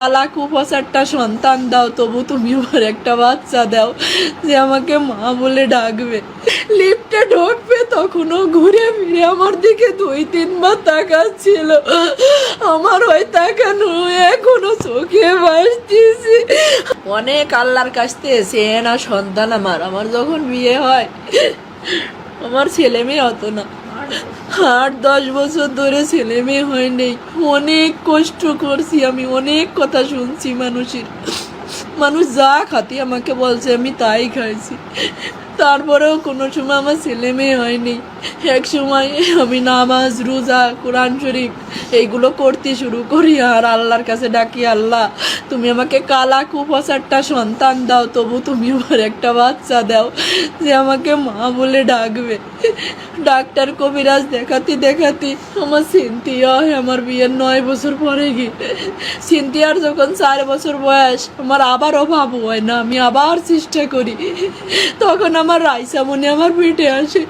লাখ উপচারটা সন্তান দাও, তবু তুমি আমার একটা বাচ্চা দাও যে আমাকে মা বলে ডাকবে। লিফটে ঢুকবে তখনও ঘুরে ফিরে আমার দিকে 2-3 বার তাকাচ্ছিল। আমার ওই তাকানো এখনো চোখে ভাসতেছি। অনেক আল্লাহর কাছ থেকে সে না সন্তান আমার যখন বিয়ে হয় আমার ছেলে মেয়ে হতো না। 8-10 বছর ধরে ছেলে মেয়ে হয়নি। অনেক কষ্ট করছি আমি, অনেক কথা শুনছি মানুষের। মানুষ যা খাতি আমাকে বলছে আমি তাই খাইছি, তারপরেও কোনো সময় আমার ছেলে মেয়ে হয়নি। এক সময় আমি নামাজ রোজা কোরআন শরীফ এইগুলো করতে শুরু করি আর আল্লাহর কাছে ডাকি, আল্লাহ তুমি আমাকে কালা কুপাচারটা সন্তান দাও, তবু তুমি আমার একটা বাচ্চা দাও যে আমাকে মা বলে ডাকবে। ডাক্তার কবিরাজ দেখাতে দেখাতে আমার সিনথিয়া হয় আমার বিয়ের 9 বছর পরে গিয়ে। সিনথিয়ার যখন 4 বছর বয়স আমার আবার অভাব হয় না, আমি আবার চেষ্টা করি, তখন আমার রাইসা মনে আমার পেটে আসে।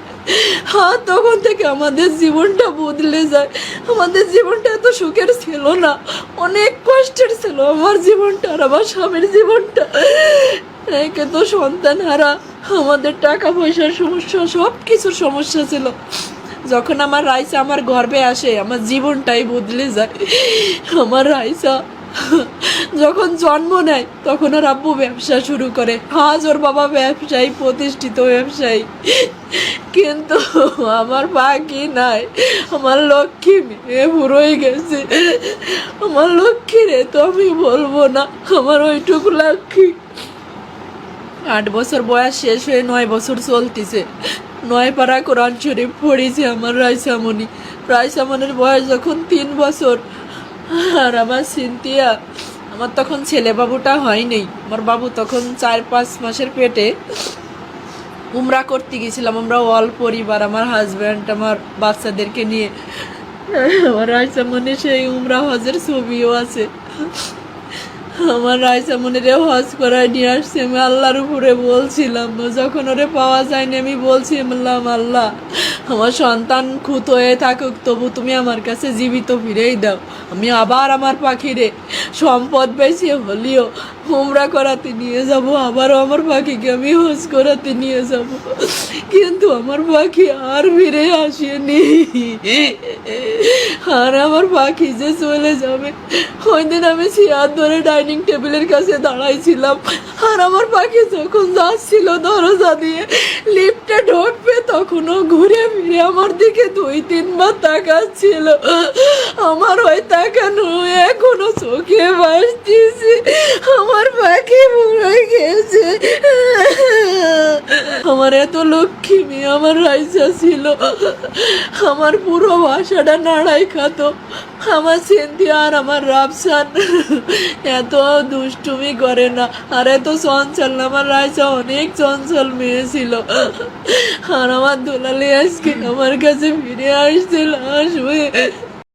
হ্যাঁ, তখন থেকে আমাদের জীবনটা বদলে যায়। আমাদের জীবনটা এত সুখের ছিল না, অনেক কষ্টের ছিল আমার জীবনটা আর আমার স্বামীর জীবনটা। একে তো সন্তান হারা, আমাদের টাকা পয়সার সমস্যা, সব কিছুর সমস্যা ছিল। যখন আমার রাইসা আমার গর্ভে আসে আমার জীবনটাই বদলে যায়। আমার রাইসা যখন জন্ম নেয় তখন ওর আব্বু ব্যবসা শুরু করে। আজ ওর বাবা ব্যবসায়ী, প্রতিষ্ঠিত ব্যবসায়ী, কিন্তু আমার বাকি নাই। আমার লক্ষ্মী মেয়ে বুড়োই গেছে। আমার লক্ষ্মী রে তো আমি বলবো না, আমার ওইটুকু লক্ষ্মী। 8 বছর বয়স শেষ হয়ে 9 বছর চলতেছে। 9 পারা কোরআন শরীফ পড়েছে আমার রাইসামণি। রাইসামণির বয়স যখন 3 বছর আর আমার সিনথিয়া, আমার তখন ছেলে বাবুটা হয়নি। আমার বাবু তখন 4-5 মাসের পেটে। উমরা করতে গেছিলাম আমরা অল পরিবার, আমার হাজব্যান্ড আমার বাচ্চাদেরকে নিয়ে। আমার রাইসামণি সেই উমরা হজের ছবিও আছে। আমার রাইসামণিরে হজ করায় নিয়ে আসছি। আমি আল্লাহর উপরে বলছিলাম, যখন ওরে পাওয়া যায়নি আমি বলছিলাম, আল্লাহ আমার সন্তান খুঁত হয়ে থাকুক, তবু তুমি আমার কাছে জীবিত ফিরেই দাও। আমি আবার আমার পাখিরে সম্পদ বেশি হলেও উমরা করাতে নিয়ে যাব, আবারও আমার পাখিকে আমি হজ করাতে নিয়ে যাব। কিন্তু আমার পাখি আর ফিরে আসেনি। আর আমার পাখি যে চলে যাবে, ওই দিন আমি চেয়ার ধরে ডাইনিং টেবিলের কাছে দাঁড়াইছিলাম আর আমার পাখি যখন যাচ্ছিল দরজা দিয়ে লিফটে ঢুকবে তখনও ঘুরে ফিরে আমার দিকে 2-3 বার তাকাচ্ছিল। আমার ওই তাকানো এখনো চোখে ভাসতেছে। আমার পাখি মরে গেছে। আমার এত লক্ষ্মী মেয়ে আমার রাইসা ছিল। আমার পুরো বাসাটা নাড়াই খাতো। আমার সিনথিয়া আর আমার রাফসান এত দুষ্টুমি করে না আর এত চঞ্চল না। আমার রাইসা অনেক চঞ্চল মেয়ে ছিল। আর আমার দুলালি আজকে আমার কাছে ফিরে আসছিল আসবে।